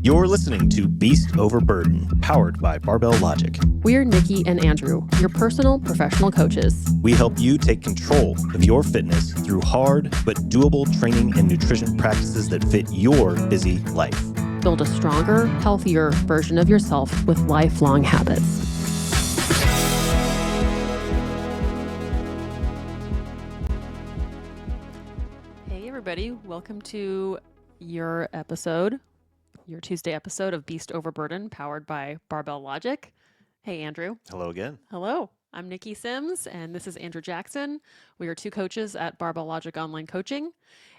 You're listening to Beast Over Burden, powered by Barbell Logic. We're Niki and Andrew, your personal professional coaches. We help you take control of your fitness through hard but doable training and nutrition practices that fit your busy life. Build a stronger, healthier version of yourself with lifelong habits. Hey everybody, welcome to your Tuesday episode of Beast Over Burden, powered by Barbell Logic. Hey Andrew. Hello again. Hello, I'm Niki Sims, and this is Andrew Jackson. We are two coaches at Barbell Logic Online Coaching,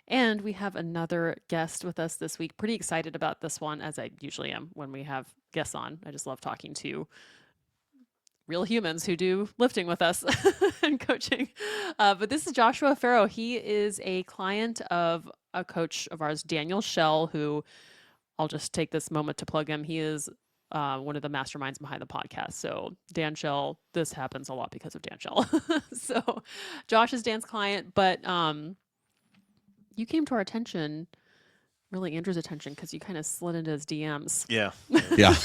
and we have another guest with us this week. Pretty excited about this one, as I usually am when we have guests on. I just love talking to real humans who do lifting with us and coaching. But this is Joshua Farrow. He is a client of a coach of ours, Daniel Schell, who I'll just take this moment to plug him. He is one of the masterminds behind the podcast. So Dan Schell, this happens a lot because of Dan Schell. So Josh is Dan's client, but you came to our attention, really Andrew's attention, because you kind of slid into his DMs. Yeah. Yeah.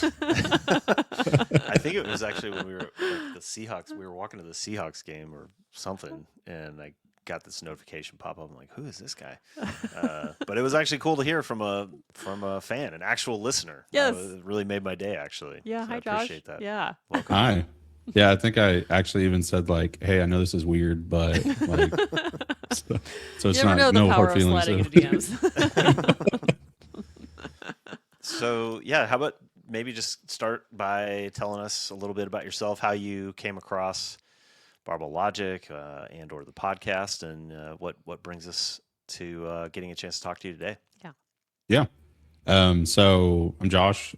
I think it was actually when we were at the Seahawks. We were walking to the Seahawks game or something, and I got this notification pop up. I'm like, who is this guy? But it was actually cool to hear from a fan, an actual listener. Yes. It really made my day, actually. Yeah. So Hi, I Josh. appreciate that. Yeah. Welcome. Hi. Yeah, I think I actually even said like, "Hey, I know this is weird, but like, so it's You never know not the no power hard of feelings." sliding into DMs. So, yeah, how about maybe just start by telling us a little bit about yourself, how you came across Barbell Logic and or the podcast, and what brings us to getting a chance to talk to you today. Yeah. So I'm Josh.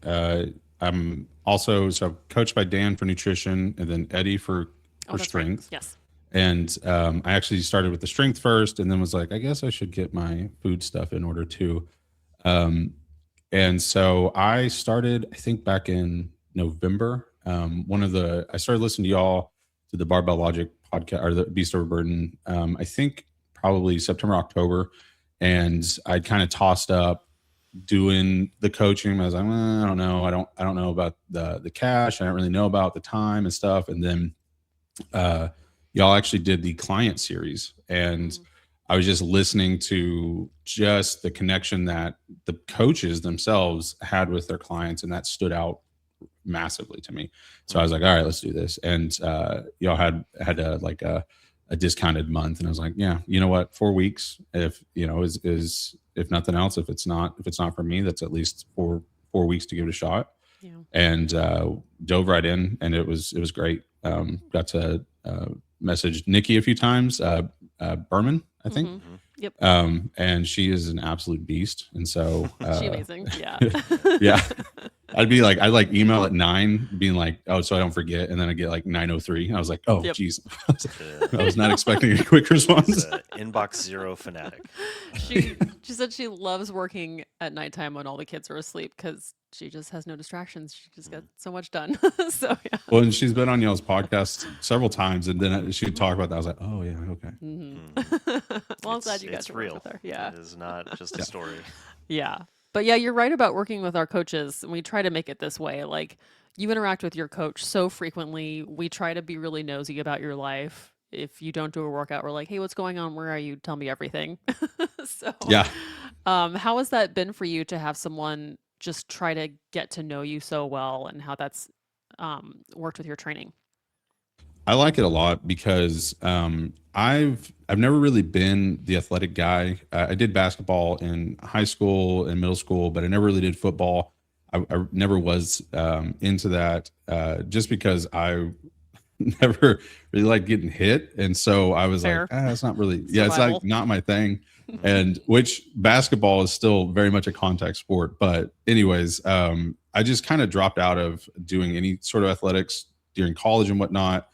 I'm also coached by Dan for nutrition, and then Eddie for That's strength. Right. Yes. And I actually started with the strength first, and then was like, I guess I should get my food stuff in order too. And so I started, I think back in November. I started listening to y'all to the Barbell Logic podcast or the Beast Over Burden. I think probably September, October, and I'd kind of tossed up doing the coaching. I was like, I don't know. I don't know about the cash. I don't really know about the time and stuff. And then y'all actually did the client series, and I was just listening to just the connection that the coaches themselves had with their clients, and that stood out massively to me. So I was like, all right, let's do this. And y'all had a discounted month, and I was like, yeah, you know what, 4 weeks, if you know, is if nothing else, if it's not for me, that's at least 4 weeks to give it a shot. Yeah. And dove right in, and it was great. Got to message Niki a few times, Berman, I think. Mm-hmm. Yep. And she is an absolute beast. And so She amazing. Yeah. yeah. I'd email at 9 being like, oh, so I don't forget. And then I get like 9:03. I was like, oh, geez. I was not expecting a quick response. Inbox zero fanatic. She said she loves working at nighttime when all the kids are asleep because she just has no distractions. She just gets so much done. So yeah. Well, and she's been on y'all's podcast several times, and then she'd talk about that. I was like, oh yeah, okay. Mm-hmm. Well, I'm glad you got to work with her. Yeah. It is not just a story. Yeah. But yeah, you're right about working with our coaches. And we try to make it this way. Like, you interact with your coach so frequently. We try to be really nosy about your life. If you don't do a workout, we're like, hey, what's going on? Where are you? Tell me everything. So yeah. How has that been for you to have someone just try to get to know you so well, and how that's worked with your training? I like it a lot because I've never really been the athletic guy. I did basketball in high school and middle school, but I never really did football. I never was into that just because I never really liked getting hit. And so I was Fair. like, it's not really, Survival. it's like not my thing. And which basketball is still very much a contact sport. But anyways, I just kind of dropped out of doing any sort of athletics during college and whatnot.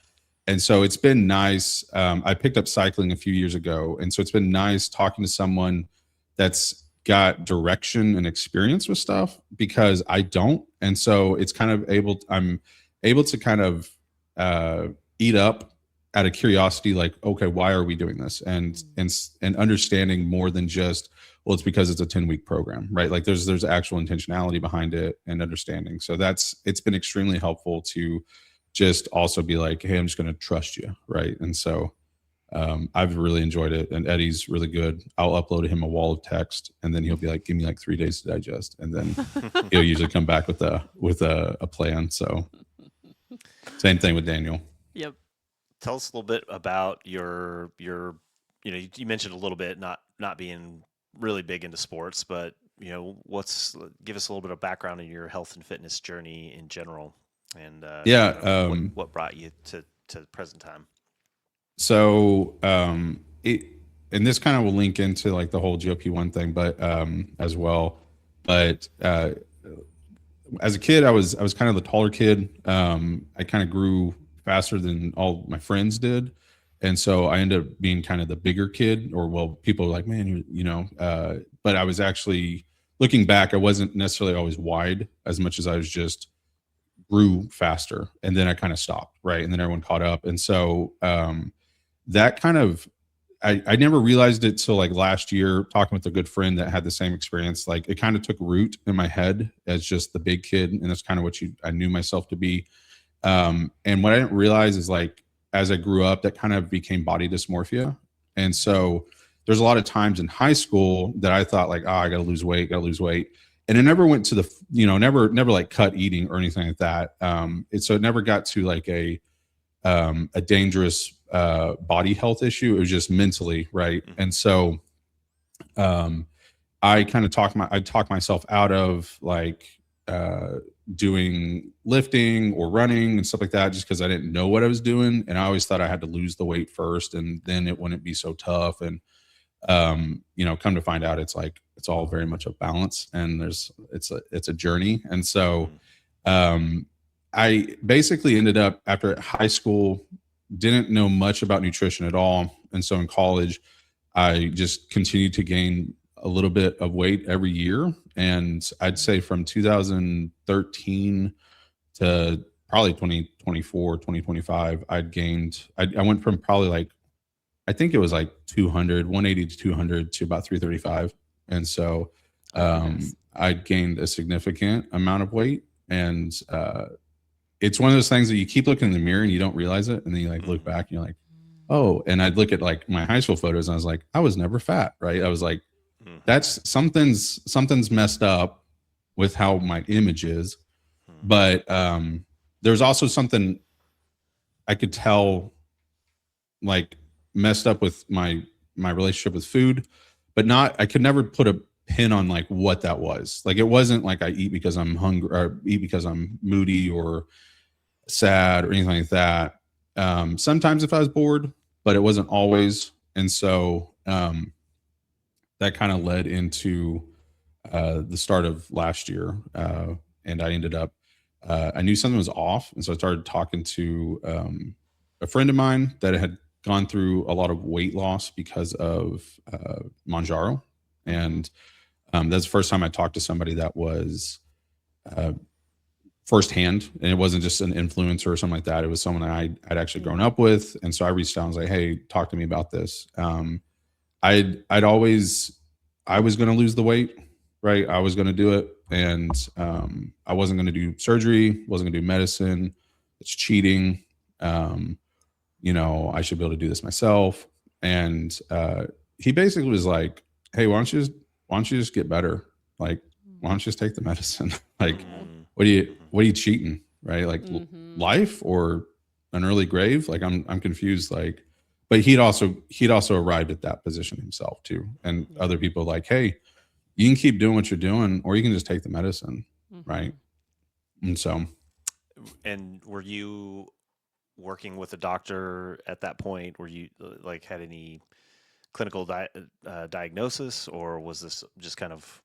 And so it's been nice. I picked up cycling a few years ago. And so it's been nice talking to someone that's got direction and experience with stuff, because I don't. And so it's kind of I'm able to kind of eat up out of curiosity, like, okay, why are we doing this? And understanding more than just, well, it's because it's a 10-week program, right? Like there's actual intentionality behind it and understanding. So it's been extremely helpful to just also be like, hey, I'm just going to trust you, right? And so I've really enjoyed it, and Eddie's really good. I'll upload him a wall of text, and then he'll be like, give me like 3 days to digest, and then he'll usually come back with a plan. So same thing with Daniel. Yep. Tell us a little bit about your you mentioned a little bit not being really big into sports, but give us a little bit of background in your health and fitness journey in general, and what brought you to the present time. So and this kind of will link into like the whole GLP-1 thing, but as well. But as a kid, I was kind of the taller kid. I kind of grew faster than all my friends did, and so I ended up being kind of the bigger kid. Or well, people were like, man, but I was actually, looking back, I wasn't necessarily always wide as much as I was just grew faster, and then I kind of stopped, right? And then everyone caught up, and so that kind of, I never realized it till like last year, talking with a good friend that had the same experience. Like it kind of took root in my head as just the big kid, and that's kind of what I knew myself to be. And what I didn't realize is, like, as I grew up, that kind of became body dysmorphia. And so there's a lot of times in high school that I thought like, I gotta lose weight. And it never went to the, never like cut eating or anything like that. So it never got to like a dangerous body health issue. It was just mentally, right? And so I kind of talked myself out of like doing lifting or running and stuff like that, just because I didn't know what I was doing, and I always thought I had to lose the weight first, and then it wouldn't be so tough. And come to find out, it's like it's all very much a balance, and it's a journey. And so I basically ended up, after high school, didn't know much about nutrition at all, and so in college I just continued to gain a little bit of weight every year. And I'd say from 2013 to probably 2024, 2025, I went from probably like, I think it was like 180 to 200 to about 335. And so I gained a significant amount of weight. And it's one of those things that you keep looking in the mirror and you don't realize it. And then you like look back and you're like, oh, and I'd look at like my high school photos and I was like, I was never fat, right? I was like, that's something's messed up with how my image is. But there's also something I could tell like messed up with my relationship with food, but I could never put a pin on like what that was. Like it wasn't like I eat because I'm hungry or eat because I'm moody or sad or anything like that. Sometimes if I was bored, but it wasn't always. And so that kind of led into the start of last year. And I ended up, I knew something was off. And so I started talking to a friend of mine that had gone through a lot of weight loss because of Mounjaro. And that's the first time I talked to somebody that was firsthand, and it wasn't just an influencer or something like that. It was someone that I'd actually grown up with. And so I reached out and was like, hey, talk to me about this. I was going to lose the weight, right? I was going to do it. And I wasn't going to do surgery, wasn't going to do medicine. It's cheating. I should be able to do this myself. And he basically was like, hey, why don't you just get better? Like, why don't you just take the medicine? Like, what are you cheating? Right? Like life or an early grave? Like I'm confused. Like, but he'd also arrived at that position himself too. And other people like, hey, you can keep doing what you're doing, or you can just take the medicine. Right. And so. And were you working with a doctor at that point? Were you like had any clinical diagnosis, or was this just kind of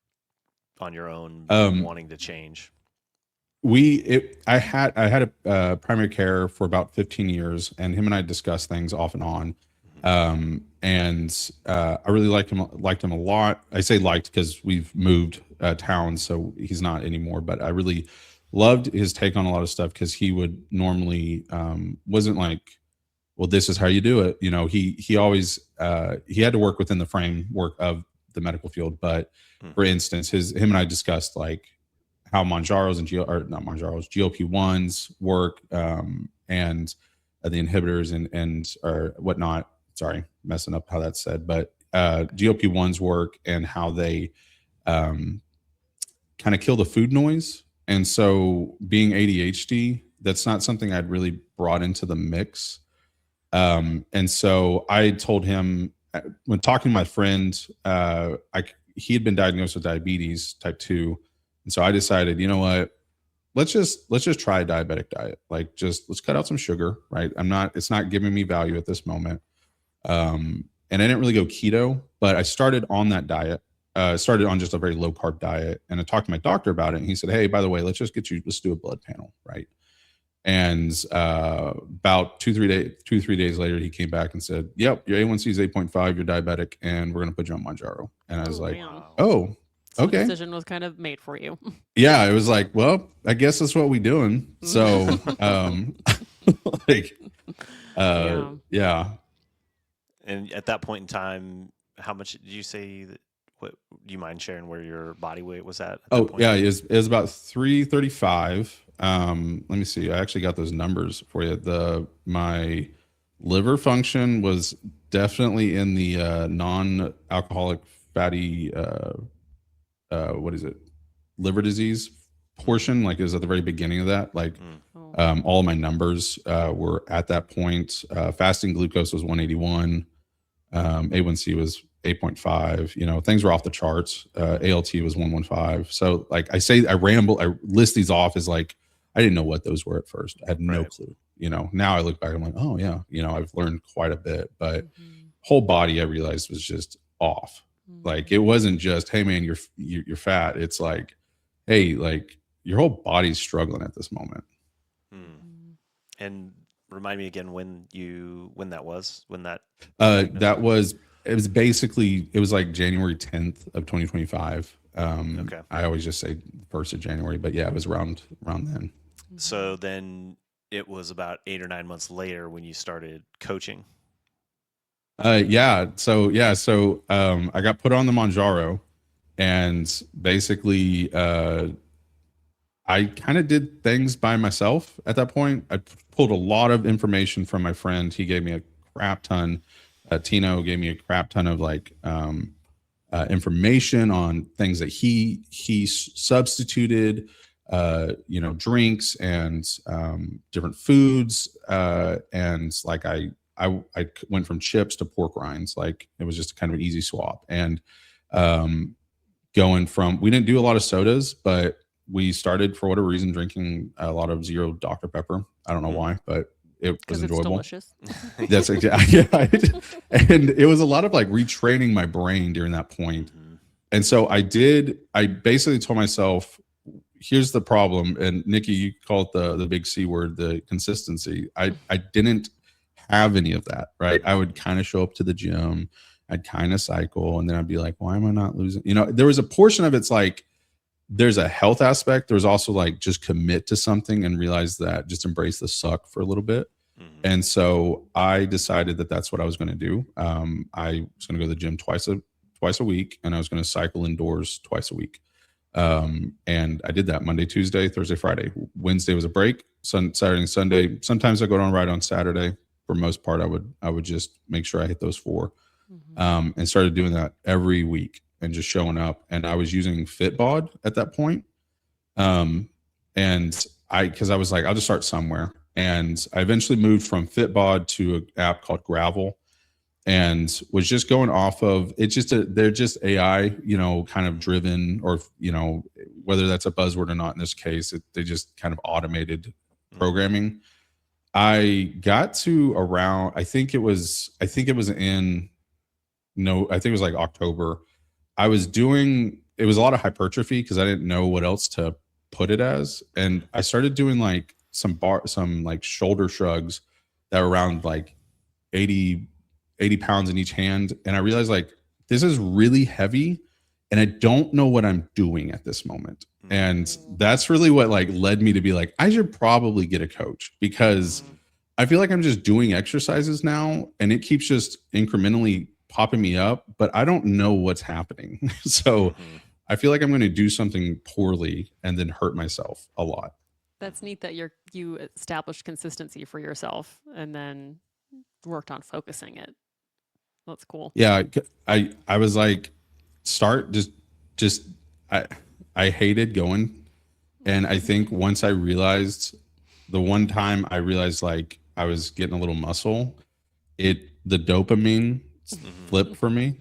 on your own wanting to change? I had a primary care for about 15 years, and him and I discussed things off and on. I really liked him a lot. I say liked because we've moved towns, so he's not anymore, but I really loved his take on a lot of stuff, because he would normally wasn't like well, this is how you do it. He always he had to work within the framework of the medical field. But for instance, him and I discussed like how Mounjaros and not Mounjaros, GLP-1s work, and the inhibitors and or whatnot. Sorry, messing up how that's said, but GLP-1s work and how they kind of kill the food noise. And so being ADHD, that's not something I'd really brought into the mix. And so I told him when talking to my friend, he had been diagnosed with diabetes type 2. And so I decided, you know what, let's just try a diabetic diet. Like let's cut out some sugar, right? It's not giving me value at this moment. And I didn't really go keto, but I started on that diet. Started on just a very low carb diet. And I talked to my doctor about it. And he said, hey, by the way, let's do a blood panel. Right. And about 2-3 days later, he came back and said, yep, your A1C is 8.5, you're diabetic, and we're going to put you on Mounjaro. And I was like, man. oh, So okay. the decision was kind of made for you. Yeah, it was like, well, I guess that's what we're doing. So, yeah. And at that point in time, how much did you say that? What do you mind sharing where your body weight was at? Oh, yeah, it was about 335. Let me see. I actually got those numbers for you. My liver function was definitely in the non-alcoholic fatty what is it? Liver disease portion, like it was at the very beginning of that. Like all of my numbers were at that point. Fasting glucose was 181. A1C was 8.5. Things were off the charts. ALT was 115. So like I list these off as like I didn't know what those were at first. I had no clue. Now I look back, I'm like, oh yeah, I've learned quite a bit, but whole body I realized was just off. Like it wasn't just, hey man, you're fat. It's like, hey, like your whole body's struggling at this moment. And remind me again when that was. It was like January 10th of 2025. Okay. I always just say 1st of January, but yeah, it was around then. So then it was about 8 or 9 months later when you started coaching. So I got put on the Mounjaro, and basically I kind of did things by myself at that point. I pulled a lot of information from my friend. He gave me a crap ton. Tino gave me a crap ton of like information on things that he substituted, drinks and different foods. And like I went from chips to pork rinds. Like it was just kind of an easy swap. And we didn't do a lot of sodas, but we started for whatever reason drinking a lot of zero Dr. Pepper. I don't know why, but it was enjoyable. It's delicious. That's exactly. Yeah. And it was a lot of like retraining my brain during that point. And so I basically told myself, here's the problem. And Niki, you call it the big C word, the consistency. I didn't have any of that, right? I would kind of show up to the gym, I'd kind of cycle, and then I'd be like, why am I not losing? There was a portion of it's like, there's a health aspect. There's also like just commit to something and realize that just embrace the suck for a little bit. And so I decided that that's what I was going to do. I was going to go to the gym twice a week, and I was going to cycle indoors twice a week. And I did that Monday, Tuesday, Thursday, Friday. Wednesday was a break. Saturday and Sunday. Sometimes I go on a ride on Saturday. For most part, I would just make sure I hit those 4, and started doing that every week and just showing up. And I was using Fitbod at that point. Because I was like, I'll just start somewhere. And I eventually moved from Fitbod to an app called Gravel, and was just going off of they're just AI, kind of driven, or, whether that's a buzzword or not in this case, they just kind of automated programming. I got to around, I think it was like October. It was a lot of hypertrophy because I didn't know what else to put it as. And I started doing like some like shoulder shrugs that were around like 80 pounds in each hand. And I realized like, this is really heavy and I don't know what I'm doing at this moment. And that's really what like led me to be like, I should probably get a coach, because I feel like I'm just doing exercises now and it keeps just incrementally popping me up, but I don't know what's happening. So I feel like I'm going to do something poorly and then hurt myself a lot. That's neat that you established consistency for yourself and then worked on focusing it. That's cool. Yeah, I was like, start just I hated going, and I think once I realized, the one time I realized like I was getting a little muscle, the dopamine flipped for me,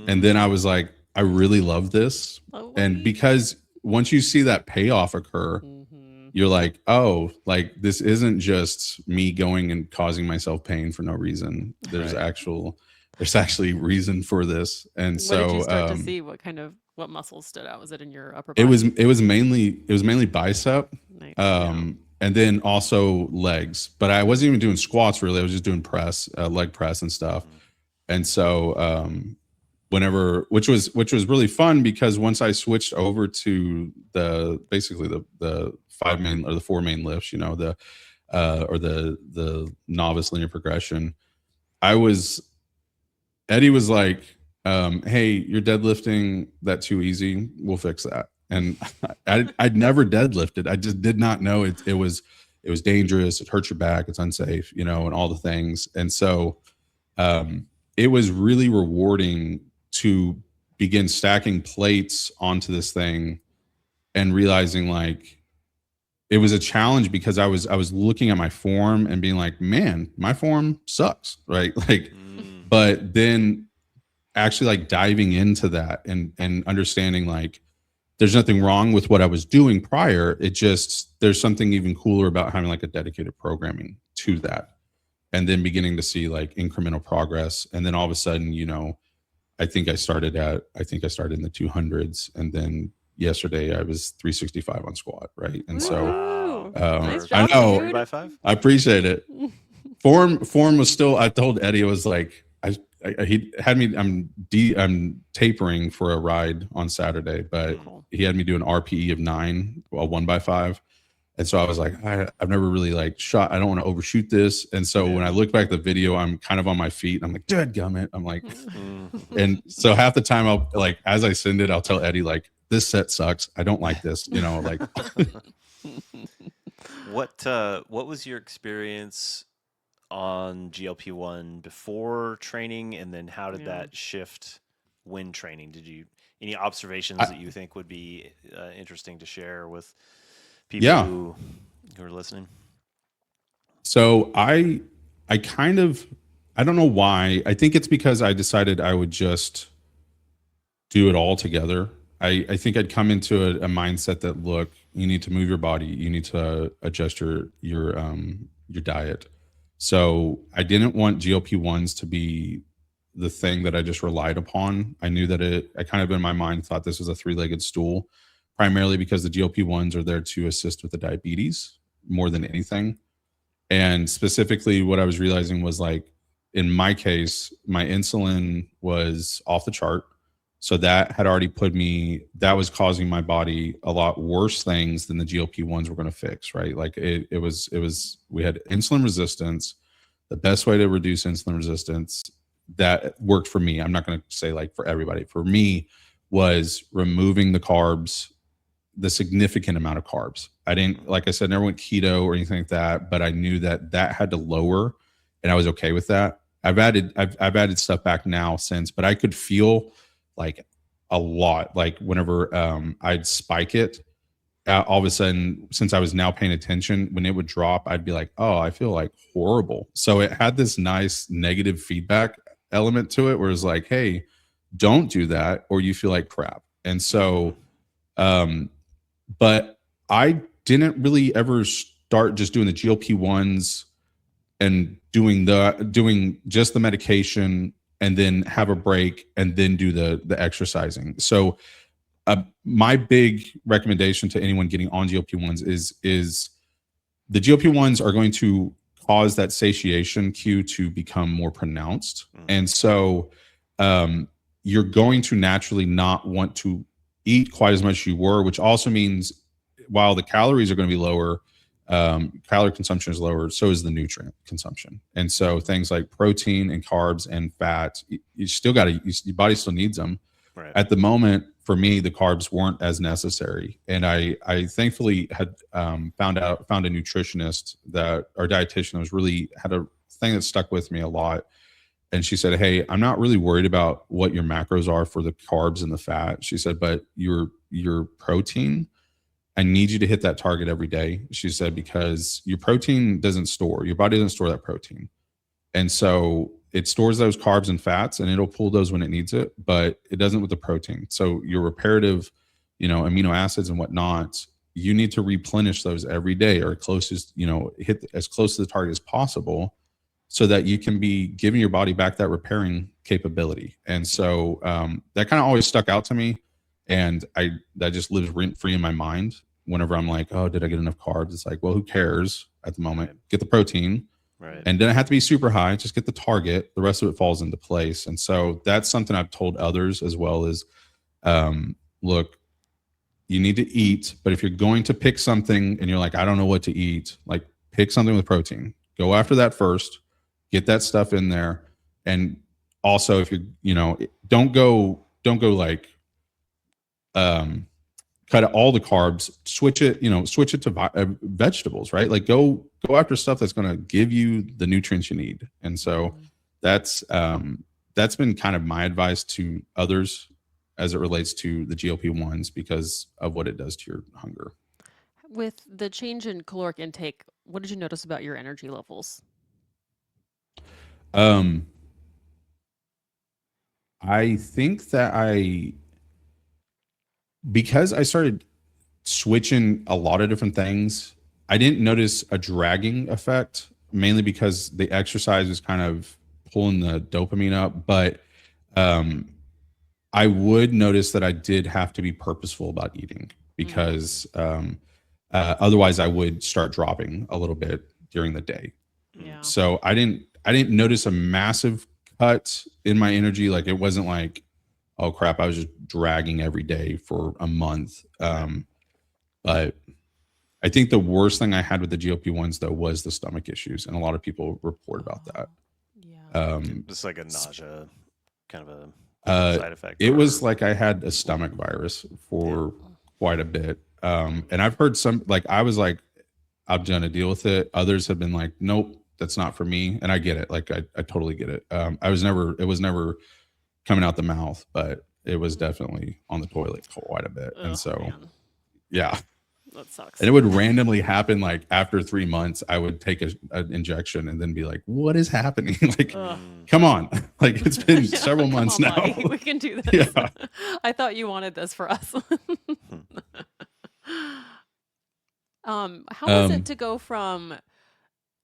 and then I was like, I really love this, and because once you see that payoff occur, you're like, oh, like this isn't just me going and causing myself pain for no reason. There's actually reason for this. And so what did you start to see? What muscles stood out? Was it in your upper body? It was mainly bicep. Nice. And then also legs. But I wasn't even doing squats really. I was just doing press, leg press and stuff. And so which was really fun, because once I switched over to basically the the four main lifts, you know, the novice linear progression, Eddie was like, hey, you're deadlifting that too easy. We'll fix that. And I'd never deadlifted. I just did not know it was dangerous. It hurts your back. It's unsafe, you know, and all the things. And so it was really rewarding to begin stacking plates onto this thing and realizing like it was a challenge, because I was looking at my form and being like, man, my form sucks, right? Like, but then actually like diving into that and understanding like there's nothing wrong with what I was doing prior. It just, there's something even cooler about having like a dedicated programming to that, and then beginning to see like incremental progress. And then all of a sudden, you know, I think I started in the 200s, and then yesterday I was 365 on squat, right? And so nice job, I know, 3x5? I appreciate it. Form was still, I told Eddie, I was like, he had me, I'm tapering for a ride on Saturday, but he had me do an RPE of 9, a 1x5. And so I was like, I've never really like shot. I don't want to overshoot this. And so when I look back at the video, I'm kind of on my feet. I'm like, dadgummit. I'm like, and so half the time I'll like, as I send it, I'll tell Eddie like, this set sucks. I don't like this, you know, like. What was your experience on GLP-1 before training, and then how did that shift when training? Did you any observations that you think would be interesting to share with people who are listening? So I don't know why. I think it's because I decided I would just do it all together. I think I'd come into a mindset that, look, you need to move your body, you need to adjust your diet. So I didn't want GLP-1s to be the thing that I just relied upon. I knew that I kind of in my mind thought this was a three-legged stool, primarily because the GLP-1s are there to assist with the diabetes more than anything. And specifically what I was realizing was like, in my case, my insulin was off the chart. So that had already that was causing my body a lot worse things than the GLP-1s were going to fix, right? Like it was, we had insulin resistance. The best way to reduce insulin resistance that worked for me, I'm not going to say like for everybody, for me, was removing the carbs, the significant amount of carbs. I didn't, like I said, never went keto or anything like that, but I knew that had to lower, and I was okay with that. I've added stuff back now since, but I could feel like a lot, like whenever I'd spike it, all of a sudden, since I was now paying attention, when it would drop, I'd be like, oh, I feel like horrible. So it had this nice negative feedback element to it, where it's like, hey, don't do that or you feel like crap. And so, but I didn't really ever start just doing the GLP-1s and doing just the medication and then have a break and then do the exercising. So my big recommendation to anyone getting on GLP-1s is the GLP-1s are going to cause that satiation cue to become more pronounced. And so you're going to naturally not want to eat quite as much as you were, which also means while the calories are going to be lower, calorie consumption is lower, so is the nutrient consumption. And so things like protein and carbs and fat, you still got to, your body still needs them. Right. At the moment, for me, the carbs weren't as necessary. And I thankfully had found a nutritionist that, our dietitian, was really had a thing that stuck with me a lot. And she said, hey, I'm not really worried about what your macros are for the carbs and the fat. She said, but your protein, I need you to hit that target every day. She said, because your protein your body doesn't store that protein. And so it stores those carbs and fats, and it'll pull those when it needs it, but it doesn't with the protein. So your reparative, amino acids and whatnot, you need to replenish those every day, or closest, hit as close to the target as possible, so that you can be giving your body back that repairing capability. And so that kind of always stuck out to me. And that just lives rent free in my mind. Whenever I'm like, oh, did I get enough carbs? It's like, well, who cares at the moment? Right. Get the protein. Right. And then it have to be super high. Just get the target. The rest of it falls into place. And so that's something I've told others as well, is, look, you need to eat, but if you're going to pick something and you're like, I don't know what to eat, like, pick something with protein. Go after that first. Get that stuff in there. And also, if don't go like, cut out all the carbs, switch it to vegetables, right? Like go after stuff that's going to give you the nutrients you need. And so that's been kind of my advice to others as it relates to the GLP-1s, because of what it does to your hunger. With the change in caloric intake, what did you notice about your energy levels? I think that because I started switching a lot of different things, I didn't notice a dragging effect, mainly because the exercise was kind of pulling the dopamine up. But I would notice that I did have to be purposeful about eating, because otherwise I would start dropping a little bit during the day. Yeah. So I didn't notice a massive cut in my energy. Like, it wasn't like, oh crap, I was just dragging every day for a month. But I think the worst thing I had with the GLP-1s, though, was the stomach issues. And a lot of people report about that. Yeah. Just like a nausea kind of a side effect. It was like I had a stomach virus for quite a bit. And I've heard some, like, I was like, I'm going to deal with it. Others have been like, nope, that's not for me. And I get it. Like, I totally get it. It was never coming out the mouth, but it was definitely on the toilet quite a bit. And so, man. Yeah. That sucks. And it would randomly happen. Like, after 3 months, I would take an injection and then be like, what is happening? Like, come on. Like, it's been several months now. Buddy. We can do this. Yeah. I thought you wanted this for us. How was it to go from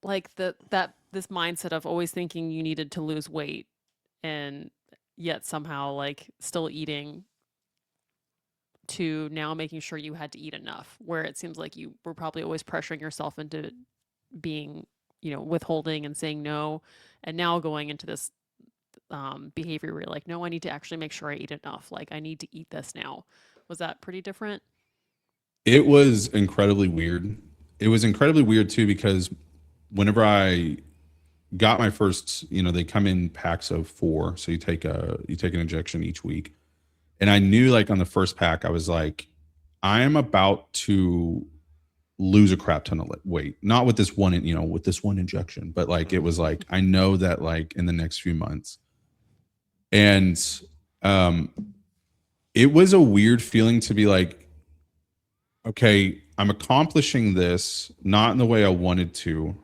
like this mindset of always thinking you needed to lose weight, and yet somehow like still eating, to now making sure you had to eat enough, where it seems like you were probably always pressuring yourself into being, withholding and saying no, and now going into this behavior where you're like, no, I need to actually make sure I eat enough. Like, I need to eat this now. Was that pretty different? It was incredibly weird. It was incredibly weird too, because whenever I got my first, they come in packs of 4. So you take an injection each week. And I knew, like, on the first pack, I was like, I am about to lose a crap ton of weight. Not with this one, with this one injection, but like, it was like, I know that, like, in the next few months. And it was a weird feeling to be like, okay, I'm accomplishing this, not in the way I wanted to,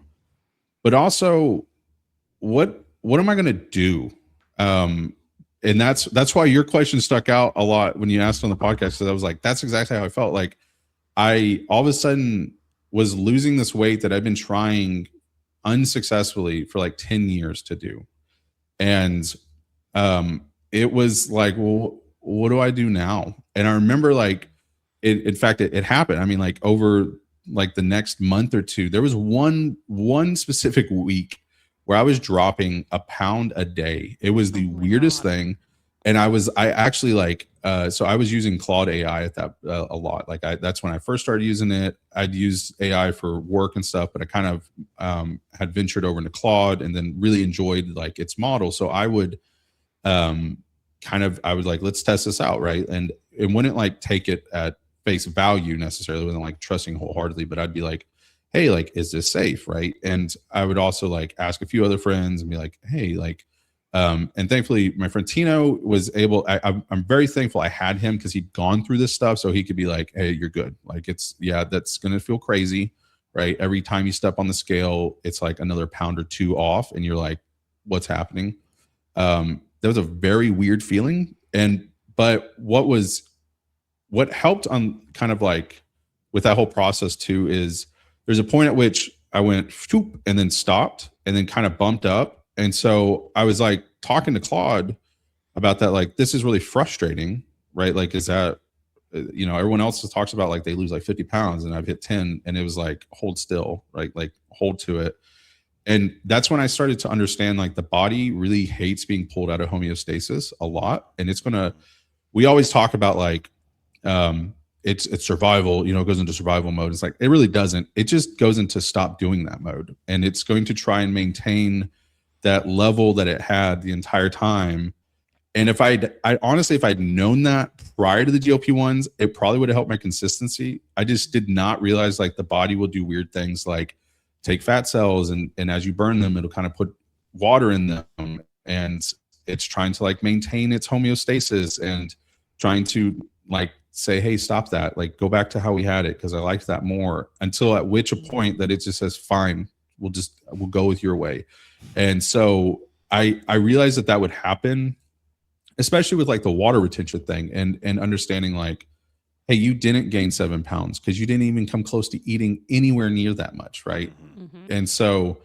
but also what am I going to do? And that's why your question stuck out a lot when you asked on the podcast. So I was like, that's exactly how I felt. Like, I all of a sudden was losing this weight that I've been trying unsuccessfully for like 10 years to do. And it was like, well, what do I do now? And I remember, like, in fact, it happened. I mean, like, over like the next month or two, there was one specific week where I was dropping a pound a day. It was the weirdest thing. I actually like, so I was using Claude AI at that a lot. Like that's when I first started using it. I'd use AI for work and stuff, but I kind of had ventured over into Claude and then really enjoyed like its model. So I would I was like, let's test this out. Right. And it wouldn't like take it at face value necessarily, wasn't like trusting wholeheartedly, but I'd be like, hey, like, is this safe? Right. And I would also like ask a few other friends and be like, hey, like, and thankfully my friend Tino was able, I'm very thankful I had him because he'd gone through this stuff. So he could be like, hey, you're good. Like yeah, that's going to feel crazy. Right. Every time you step on the scale, it's like another pound or two off. And you're like, what's happening? That was a very weird feeling. But what helped on kind of like with that whole process too, is there's a point at which I went whoop, and then stopped and then kind of bumped up. And so I was like talking to Claude about that. Like, this is really frustrating, right? Like, is that, everyone else talks about like they lose like 50 pounds and I've hit 10, and it was like, hold still, right? Like hold to it. And that's when I started to understand like the body really hates being pulled out of homeostasis a lot. And we always talk about like, it's survival, it goes into survival mode. It's like, it really doesn't. It just goes into stop doing that mode. And it's going to try and maintain that level that it had the entire time. And if I honestly, if I'd known that prior to the GLP-1s, it probably would have helped my consistency. I just did not realize like the body will do weird things like take fat cells and as you burn them, it'll kind of put water in them. And it's trying to like maintain its homeostasis and trying to like say, hey, stop that. Like go back to how we had it because I liked that more, until at which a point that it just says, fine, we'll go with your way. And so I realized that would happen, especially with like the water retention thing and understanding like, hey, you didn't gain 7 pounds because you didn't even come close to eating anywhere near that much, right? Mm-hmm. And so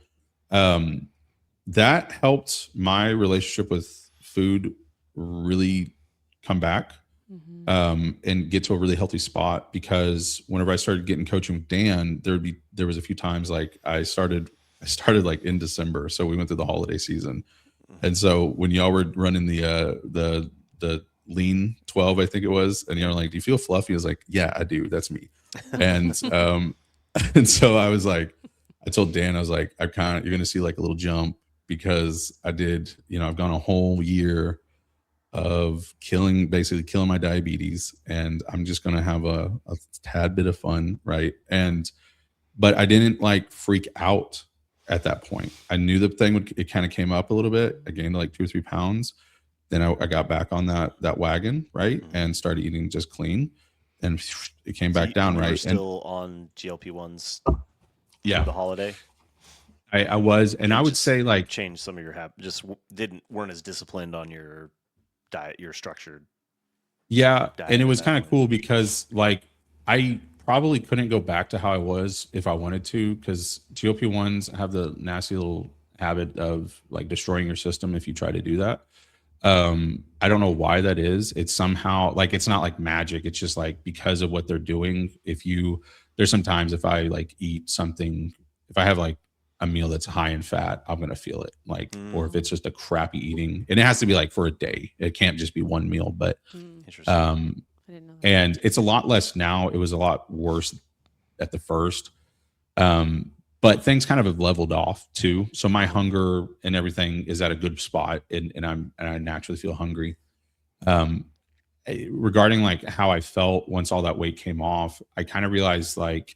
that helped my relationship with food really come back and get to a really healthy spot, because whenever I started getting coaching with Dan, there was a few times like I started like in December. So we went through the holiday season. And so when y'all were running the lean 12, I think it was, and you're like, do you feel fluffy? I was like, yeah, I do. That's me. And and so I was like, I told Dan, I was like, you're going to see like a little jump, because I've gone a whole year of basically killing my diabetes, and I'm just going to have a tad bit of fun. Right. But I didn't like freak out at that point. I knew the thing it kind of came up a little bit. I gained like 2 or 3 pounds. Then I got back on that wagon, right, and started eating just clean, and it came back down, right. Still on GLP-1s? Yeah, the holiday. I was, and I would say like changed some of your habits. Just weren't as disciplined on your diet, your structured. Yeah, and it was kind of cool because like I probably couldn't go back to how I was if I wanted to, because GLP-1s have the nasty little habit of like destroying your system if you try to do that. I don't know why that is. It's somehow like, it's not like magic. It's just like because of what they're doing. There's sometimes if I like eat something, if I have like a meal that's high in fat, I'm going to feel it like, or if it's just a crappy eating, and it has to be like for a day. It can't just be one meal, but, interesting. I didn't know that. And it's a lot less now. It was a lot worse at the first. But things kind of have leveled off too. So my hunger and everything is at a good spot, and I naturally feel hungry. Regarding like how I felt once all that weight came off, I kind of realized like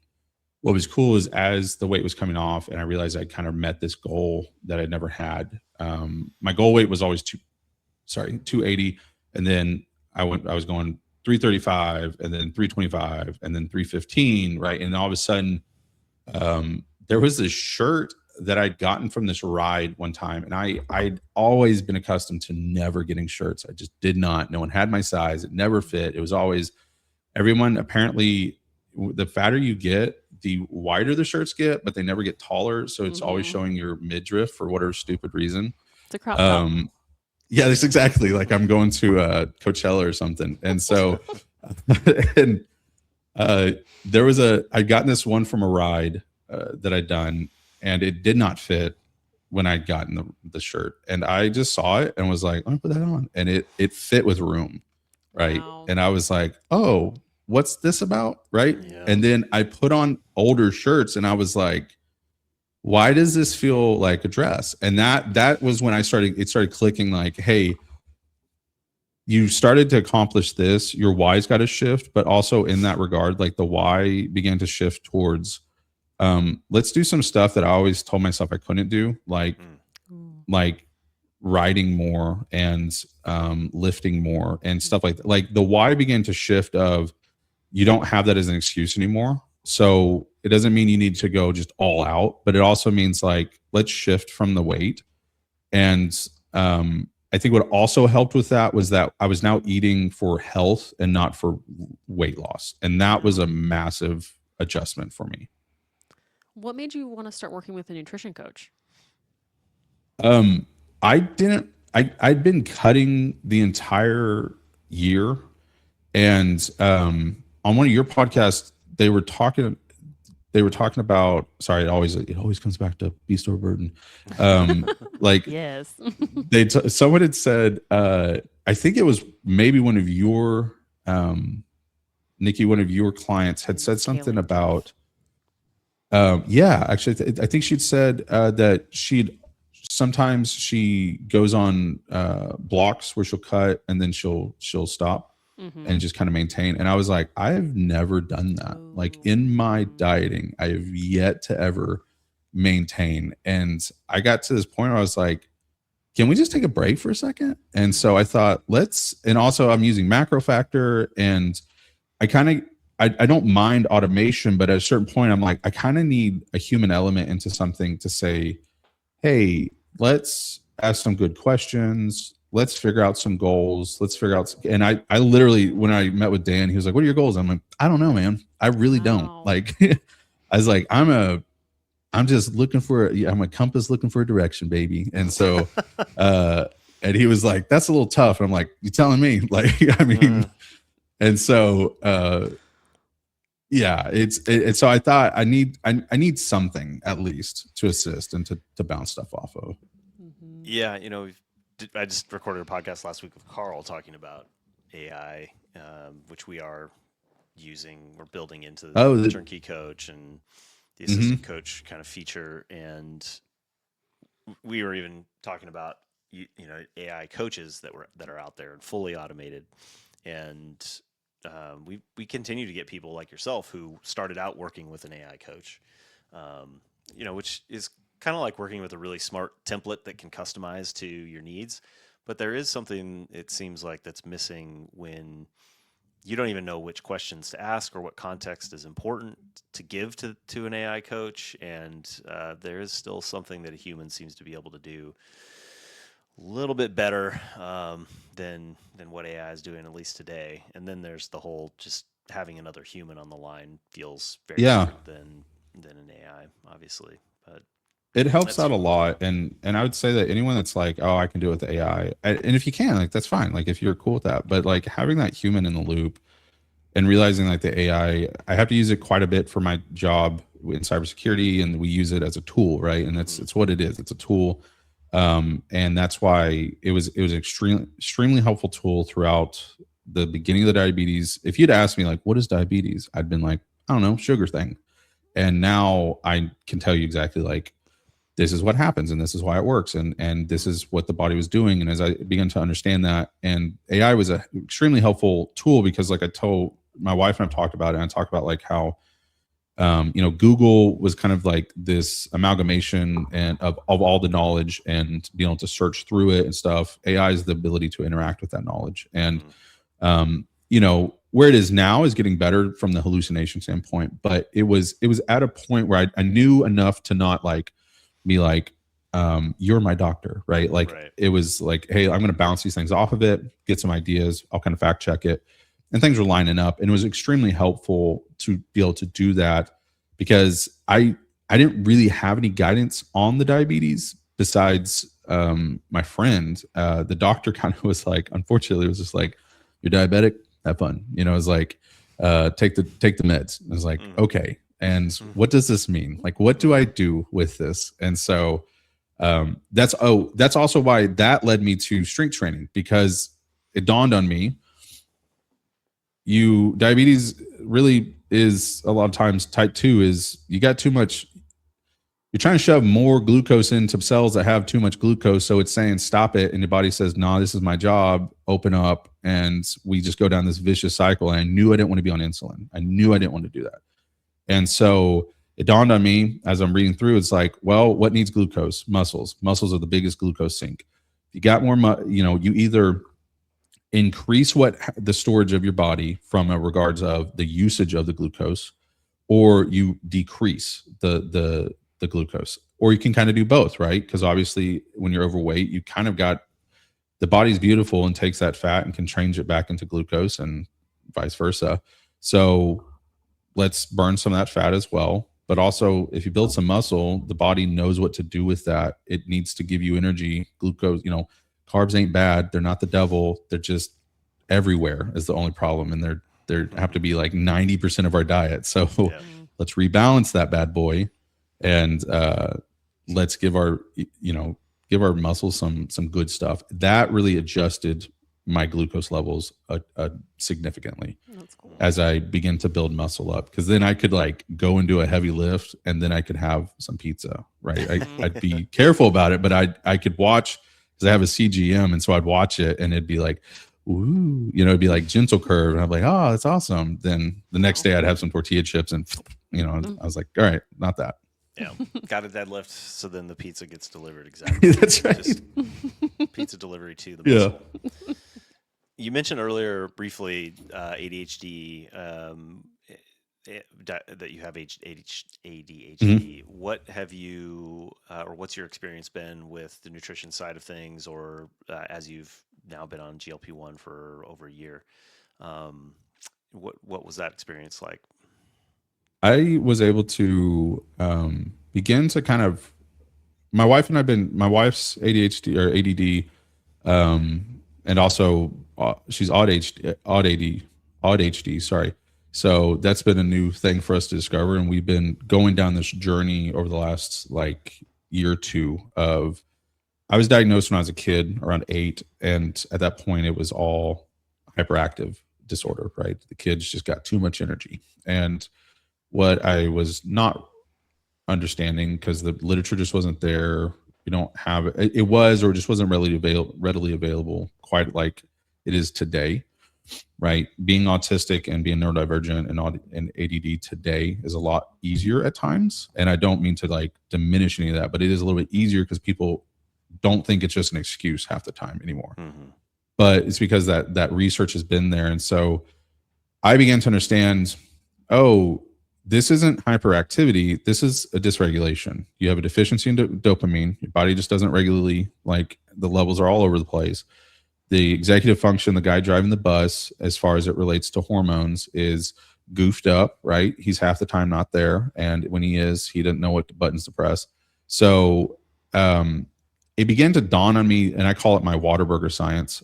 what was cool is as the weight was coming off, and I realized I kind of met this goal that I'd never had. My goal weight was always 280, and then I was going 335, and then 325, and then 315, right? And all of a sudden, there was this shirt that I'd gotten from this ride one time, and I'd always been accustomed to never getting shirts. I just did not. No one had my size. It never fit. It was always everyone. Apparently, the fatter you get, the wider the shirts get, but they never get taller. So it's always showing your midriff for whatever stupid reason. It's a crop top. Yeah, that's exactly like I'm going to Coachella or something. And so, I'd gotten this one from a ride that I'd done, and it did not fit. when I'd gotten the shirt, and I just saw it and was like, I'm gonna put that on, and it fit with room, right? Wow. And I was like, oh, what's this about, right? Yeah. And then I put on older shirts, and I was like, why does this feel like a dress? And that was when it started clicking, like, hey, you started to accomplish this, your why's got to shift, but also in that regard, like the why began to shift towards let's do some stuff that I always told myself I couldn't do, like riding more and lifting more and stuff like that. Like the why began to shift of, you don't have that as an excuse anymore. So it doesn't mean you need to go just all out, but it also means like, let's shift from the weight. And I think what also helped with that was that I was now eating for health and not for weight loss. And that was a massive adjustment for me. What made you want to start working with a nutrition coach? I'd been cutting the entire year, and on one of your podcasts, they were talking about, sorry, it always comes back to beast or burden. Like, yes, someone had said, I think it was maybe one of your, Niki, one of your clients had said something about, actually, I think she'd said that sometimes she goes on blocks where she'll cut and then she'll stop and just kind of maintain. And I was like, I have never done that. Like in my dieting, I have yet to ever maintain. And I got to this point where I was like, can we just take a break for a second? And so I thought, and also I'm using Macro Factor, and I don't mind automation, but at a certain point I'm like, I kind of need a human element into something to say, hey, let's ask some good questions. Let's figure out some goals. And I literally, when I met with Dan, he was like, what are your goals? I'm like, I don't know, man. I really don't. Like, I was like, I'm just looking I'm a compass looking for a direction, baby. And so, and he was like, that's a little tough. And I'm like, you telling me? Like, I mean, and so, so I thought I need something at least to assist and to bounce stuff off of. Yeah, I just recorded a podcast last week with Carl talking about AI, which we are we're building into the turnkey coach and the assistant coach kind of feature. And we were even talking about, AI coaches that are out there and fully automated. And we continue to get people like yourself who started out working with an AI coach, which is kind of like working with a really smart template that can customize to your needs. But there is something, it seems like, that's missing when you don't even know which questions to ask or what context is important to give to an AI coach. And there is still something that a human seems to be able to do a little bit better than what AI is doing, at least today. And then there's the whole just having another human on the line feels very different than an AI, obviously. But it helps out a lot. And I would say that anyone that's like, oh, I can do it with AI, and if you can, like, that's fine. Like, if you're cool with that, but like having that human in the loop and realizing like the AI, I have to use it quite a bit for my job in cybersecurity, and we use it as a tool, right? And it's what it is. It's a tool. And that's why it was extremely helpful tool throughout the beginning of the diabetes. If you'd asked me like, what is diabetes? I'd been like, I don't know, sugar thing. And now I can tell you exactly, like, this is what happens and this is why it works. And this is what the body was doing. And as I began to understand that, and AI was an extremely helpful tool, because like I told my wife, and I've talked about it, and I talked about like how, Google was kind of like this amalgamation of all the knowledge and being able to search through it and stuff. AI is the ability to interact with that knowledge. And, where it is now is getting better from the hallucination standpoint, but it was at a point where I knew enough to not like be like, you're my doctor, right? Like, It was like, hey, I'm going to bounce these things off of it, get some ideas. I'll kind of fact check it. And things were lining up. And it was extremely helpful to be able to do that, because I didn't really have any guidance on the diabetes besides my friend. The doctor kind of was like, unfortunately, it was just like, you're diabetic, have fun. It was like, take the meds. I was like, okay. And what does this mean? Like, what do I do with this? And so That's also why that led me to strength training, because it dawned on me, diabetes really is a lot of times type 2 is you got too much. You're trying to shove more glucose into cells that have too much glucose. So it's saying, stop it. And your body says, no, this is my job. Open up. And we just go down this vicious cycle. And I knew I didn't want to be on insulin. I knew I didn't want to do that. And so it dawned on me as I'm reading through, it's like, well, what needs glucose? Muscles. Muscles are the biggest glucose sink. If you got more, you either increase the storage of your body from a regards of the usage of the glucose, or you decrease the glucose, or you can kind of do both, right? Because obviously when you're overweight, you kind of got, the body's beautiful and takes that fat and can change it back into glucose and vice versa. So let's burn some of that fat as well. But also, if you build some muscle, the body knows what to do with that. It needs to give you energy. Glucose, carbs ain't bad. They're not the devil. They're just everywhere is the only problem. And they have to be like 90% of our diet. So let's rebalance that bad boy, and let's give our muscles some good stuff. That really adjusted my glucose levels significantly. That's cool. As I begin to build muscle up, because then I could like go and do a heavy lift, and then I could have some pizza, right? I'd be careful about it, but I could watch, because I have a CGM, and so I'd watch it, and it'd be like, ooh, it'd be like gentle curve, and I'm like, oh, that's awesome. Then the next day I'd have some tortilla chips, and I was like, all right, not that. Yeah, got a deadlift, so then the pizza gets delivered exactly. That's right. Just pizza delivery to the muscle. Yeah. You mentioned earlier briefly ADHD, that you have ADHD. Mm-hmm. What have you, or what's your experience been with the nutrition side of things, or as you've now been on GLP-1 for over a year? What was that experience like? I was able to begin to kind of, my wife's ADHD or ADD, and also she's odd ADHD, sorry. So that's been a new thing for us to discover. And we've been going down this journey over the last year or two of, I was diagnosed when I was a kid, around 8. And at that point it was all hyperactive disorder, right? The kids just got too much energy. And what I was not understanding, because the literature just wasn't there. We don't have it. It was, or just wasn't readily available quite like it is today, right? Being autistic and being neurodivergent and ADD today is a lot easier at times. And I don't mean to diminish any of that, but it is a little bit easier because people don't think it's just an excuse half the time anymore. Mm-hmm. But it's because that research has been there. And so I began to understand, this isn't hyperactivity. This is a dysregulation. You have a deficiency in dopamine. Your body just doesn't regularly, the levels are all over the place. The executive function, the guy driving the bus, as far as it relates to hormones, is goofed up, right? He's half the time not there. And when he is, he doesn't know what buttons to press. So it began to dawn on me, and I call it my Whataburger science.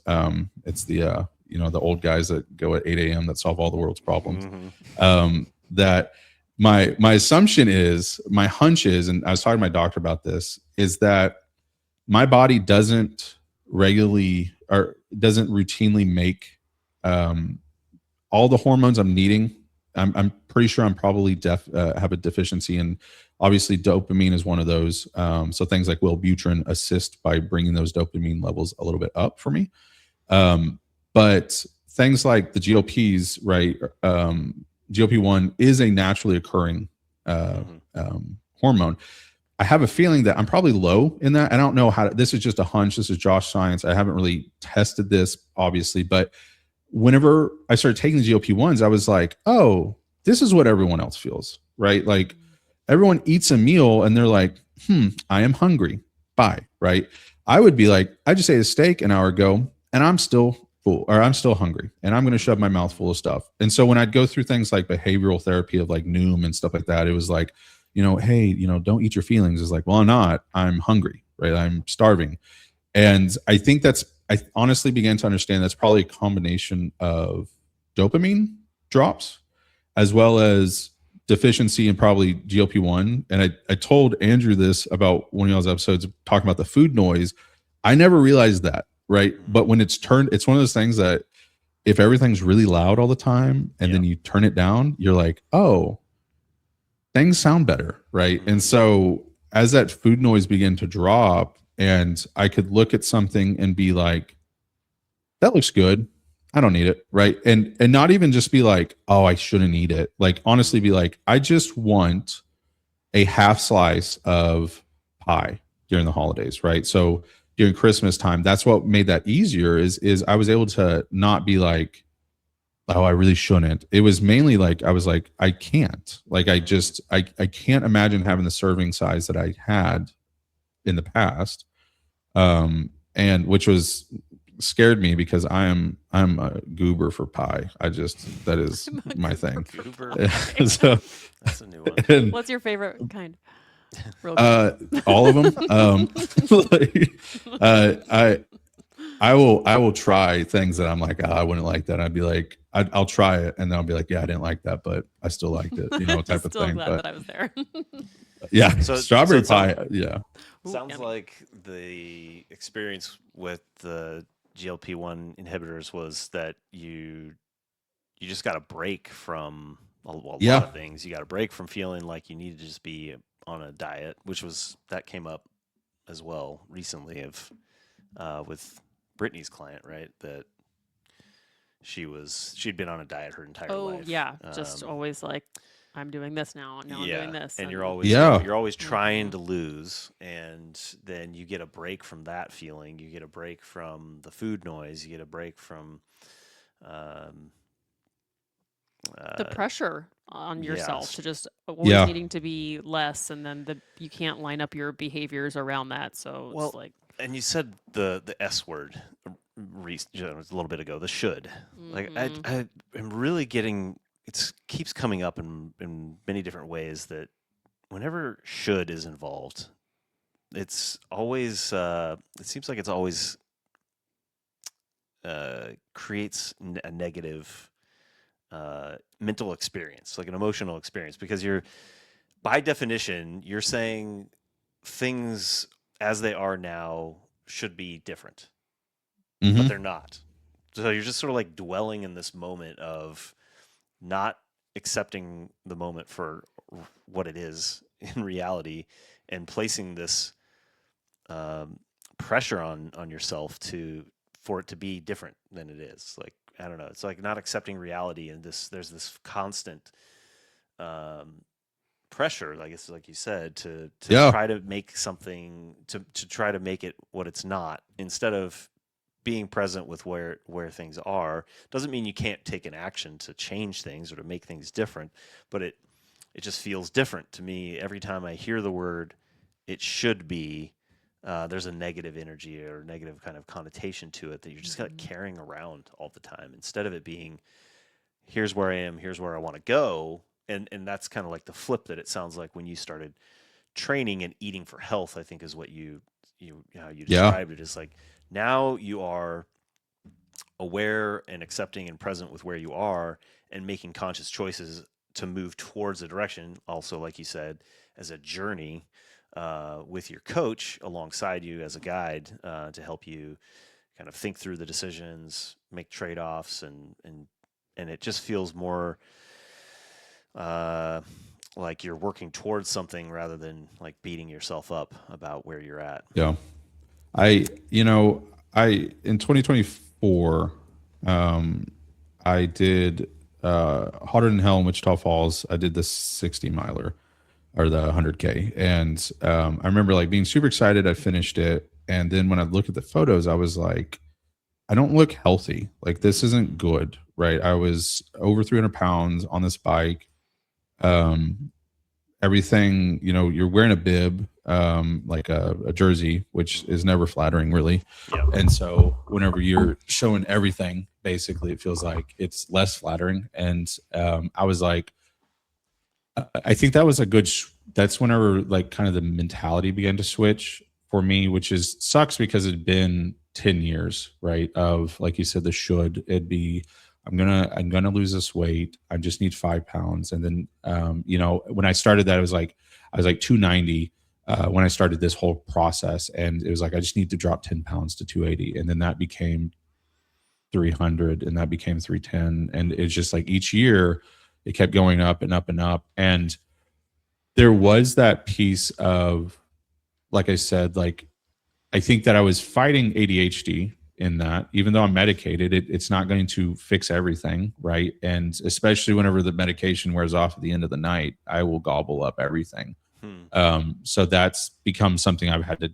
It's the, the old guys that go at 8 a.m. that solve all the world's problems. Mm-hmm. That my assumption is, my hunch is, and I was talking to my doctor about this, is that my body doesn't regularly or doesn't routinely make all the hormones I'm needing. I'm pretty sure I'm probably have a deficiency in, obviously dopamine is one of those. So things like Wellbutrin assist by bringing those dopamine levels a little bit up for me. But things like the GLPs, right? GLP-1 is a naturally occurring hormone. I have a feeling that I'm probably low in that. I don't know this is just a hunch. This is Josh science. I haven't really tested this, obviously, but whenever I started taking the GLP-1s, I was like, oh, this is what everyone else feels, right? Like everyone eats a meal and they're like, I am hungry. Bye, right? I would be like, I just ate a steak an hour ago and I'm still full, or I'm still hungry, and I'm going to shove my mouth full of stuff. And so when I'd go through things like behavioral therapy of Noom and stuff like that, it was like, hey, don't eat your feelings. It's like, well, I'm not, I'm hungry, right? I'm starving. And I think I honestly began to understand that's probably a combination of dopamine drops, as well as deficiency in probably GLP-1. And I told Andrew this about one of y'all's episodes talking about the food noise. I never realized that, right? But when it's turned, it's one of those things that if everything's really loud all the time and then you turn it down, you're like, oh, things sound better, right? And so as that food noise began to drop and I could look at something and be like, that looks good, I don't need it, right? And not even just be like, oh, I shouldn't eat it. Like honestly be like, I just want a half slice of pie during the holidays, right? So during Christmas time, that's what made that easier is I was able to not be like, oh, I really shouldn't. It was mainly like, I was like, I can't. Like, I can't imagine having the serving size that I had in the past. And which was scared me because I'm a goober for pie. That is my thing. Goober. So That's a new one. and, What's your favorite kind? Real all of them. I will try things that I'm like, oh, I wouldn't like that. I'd be like, I'll try it, and then I'll be like, yeah, I didn't like that, but I still liked it, type of Still thing. glad But that I was there. yeah, strawberry so pie. Yeah, Sounds yummy. like the experience with the GLP-1 inhibitors was that you just got a break from a lot of things. You got a break from feeling like you needed to just be on a diet, that came up as well recently with Brittany's client, right? That she'd been on a diet her entire life. Yeah, just always like, I'm doing this now. Now I'm doing this. And you're always trying to lose, and then you get a break from that feeling. You get a break from the food noise. You get a break from the pressure on yourself to just always needing to be less, and then you can't line up your behaviors around that. So it's like. And you said the S word a little bit ago, the should. Like I am really getting. It keeps coming up in many different ways that whenever should is involved, it's always it seems like it's always creates a negative mental experience, like an emotional experience, because by definition you're saying things as they are now should be different, but they're not. So you're just sort of like dwelling in this moment of not accepting the moment for what it is in reality, and placing this pressure on yourself for it to be different than it is. Like, I don't know, it's like not accepting reality, and there's this constant pressure, I guess, like you said, to try to make something, to try to make it what it's not, instead of being present with where things are. Doesn't mean you can't take an action to change things or to make things different, but it just feels different to me every time I hear the word it should be. There's a negative energy or negative kind of connotation to it that you're just kind of carrying around all the time, instead of it being, here's where I am, here's where I want to go. And that's kind of like the flip that it sounds like when you started training and eating for health, I think is what you described it as. Like, now you are aware and accepting and present with where you are, and making conscious choices to move towards a direction. Also, like you said, as a journey with your coach alongside you as a guide to help you kind of think through the decisions, make trade-offs, and it just feels more like you're working towards something rather than like beating yourself up about where you're at. Yeah. In 2024, I did Hotter Than Hell in Wichita Falls. I did the 60 miler or the 100K. And I remember like being super excited. I finished it. And then when I looked at the photos, I was like, I don't look healthy. Like, this isn't good, right? I was over 300 pounds on this bike. Everything, you're wearing a bib, like a jersey, which is never flattering, really. Yeah. And so whenever you're showing everything, basically, it feels like it's less flattering. And I was like, I think that was that's whenever like kind of the mentality began to switch for me, which sucks because it'd been 10 years, right? Of, like you said, it'd be I'm gonna lose this weight. I just need 5 pounds. And then when I started that, I was like 290 when I started this whole process, and it was like I just need to drop 10 pounds to 280, and then that became 300, and that became 310, and it's just like each year it kept going up and up and up. And there was that piece of, like I said, like I think that I was fighting ADHD in that, even though I'm medicated, it's not going to fix everything, right? And especially whenever the medication wears off at the end of the night, I will gobble up everything. So that's become something I've had to,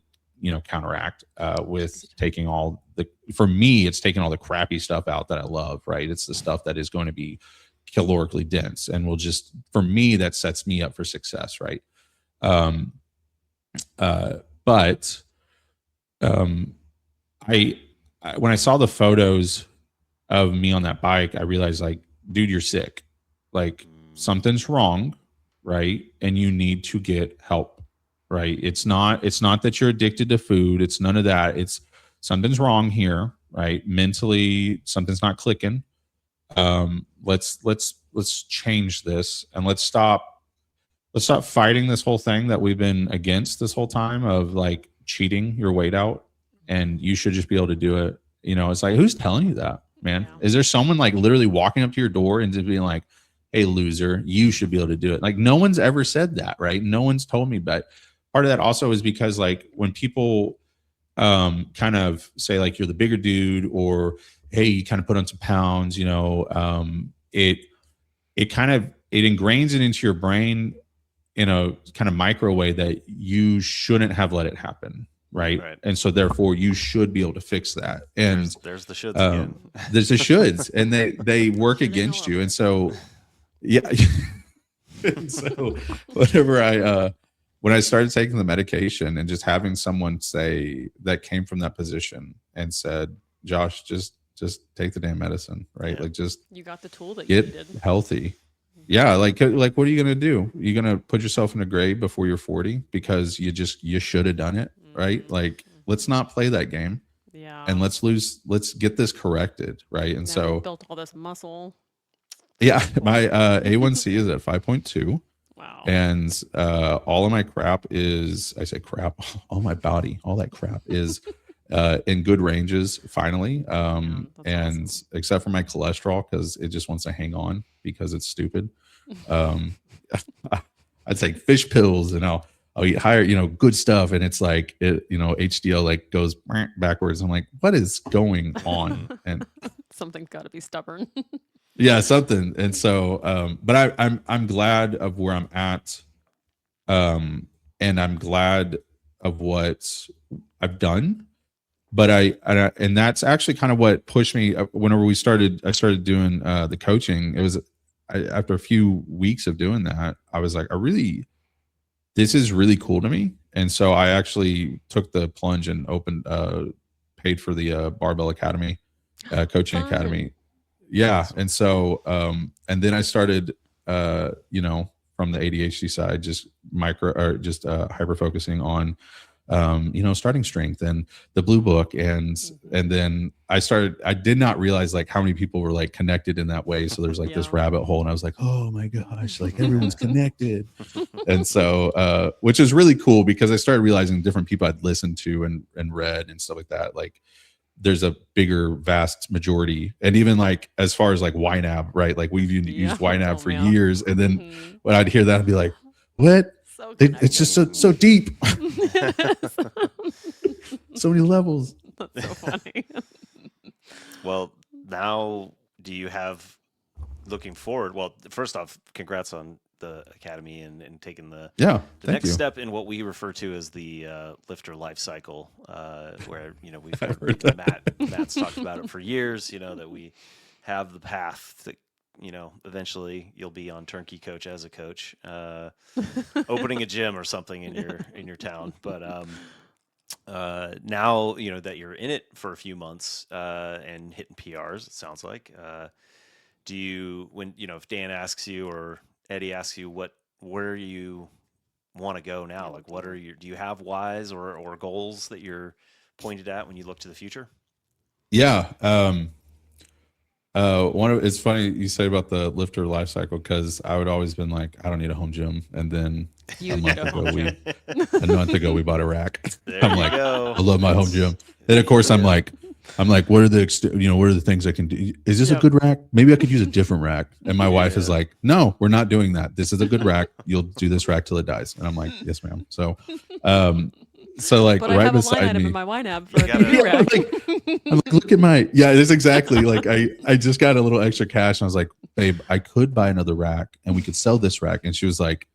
counteract with taking all the, for me, it's taking all the crappy stuff out that I love, right? It's the stuff that is going to be calorically dense and will just, for me, that sets me up for success, right? But when I saw the photos of me on that bike, I realized, like, dude, you're sick. Like, something's wrong, right? And you need to get help, right? It's not that you're addicted to food. It's none of that. It's something's wrong here, right? Mentally, something's not clicking. Let's change this, and let's stop fighting this whole thing that we've been against this whole time of, like, cheating your weight out, and you should just be able to do it. It's like, who's telling you that, man? Yeah. Is there someone, like, literally walking up to your door and just being like, hey, loser, you should be able to do it? Like, no one's ever said that, right? No one's told me. But part of that also is because, like, when people kind of say, like, you're the bigger dude, or hey, you kind of put on some pounds, it ingrains it into your brain in a kind of micro way that you shouldn't have let it happen, right? And so therefore you should be able to fix that. And there's the shoulds again. There's the shoulds, and they work against you. And so and so whenever when I started taking the medication, and just having someone say that came from that position and said, Josh, just take the damn medicine, right? Yeah. Like, just you got the tool that you get needed. healthy. Yeah, like what are you gonna do? You're gonna put yourself in a grave before you're 40 because you should have done it, right? Like, let's not play that game. Yeah. And let's get this corrected, right? And now so you've built all this muscle. yeah, my A1C is at 5.2. Wow. And all of my crap is, I say crap, all my body, all that crap is in good ranges finally. And awesome. except for my cholesterol, because it just wants to hang on because it's stupid. I'd take fish pills, and I'll eat higher, good stuff, and it's like HDL like goes backwards. I'm like, what is going on? And something's got to be stubborn. yeah, something. And so but I'm glad of where I'm at, and I'm glad of what I've done. But and that's actually kind of what pushed me whenever I started doing the coaching. It was after a few weeks of doing that, I was like, this is really cool to me. And so I actually took the plunge and paid for the Barbell Academy, coaching academy. Yeah. And so and then I started from the ADHD side, just hyper focusing on starting strength and the blue book. And then I did not realize, like, how many people were, like, connected in that way. So there's, like, this rabbit hole, and I was like, oh my gosh, like, everyone's connected. And so which is really cool, because I started realizing different people I'd listened to and read and stuff like that. Like, there's a bigger, vast majority. And even, like, as far as, like, YNAB, right? Like, we've used YNAB for years. And then when I'd hear that, I'd be like, what? So it's just so deep. So many levels. That's so funny. Well, now do you have, looking forward, well, first off, congrats on the academy and taking the next step in what we refer to as the lifter life cycle, where we've heard Matt's talked about it for years, that we have the path that eventually you'll be on Turnkey Coach as a coach, opening a gym or something in your town. But now that you're in it for a few months and hitting PRs, it sounds like, do you, when if Dan asks you or Eddie asks you where you want to go now, like, do you have whys or goals that you're pointed at when you look to the future? Yeah. It's funny you say about the lifter life cycle, because I would always been like, I don't need a home gym, and then You a need month a home ago gym. a month ago we bought a rack. There I'm you like, go. I love my home gym. Then of course I'm like, what are the what are the things I can do? Is this a Yep. good rack? Maybe I could use a different rack. And my wife is Yeah. like, no, we're not doing that. This is a good rack. You'll do this rack till it dies. And I'm like, yes, ma'am. So, like But I right have a line beside item me, in my wine app for a gotta- new Yeah, rack. I'm like, look at my, yeah, it is exactly like I just got a little extra cash and I was like, babe, I could buy another rack and we could sell this rack. And she was like,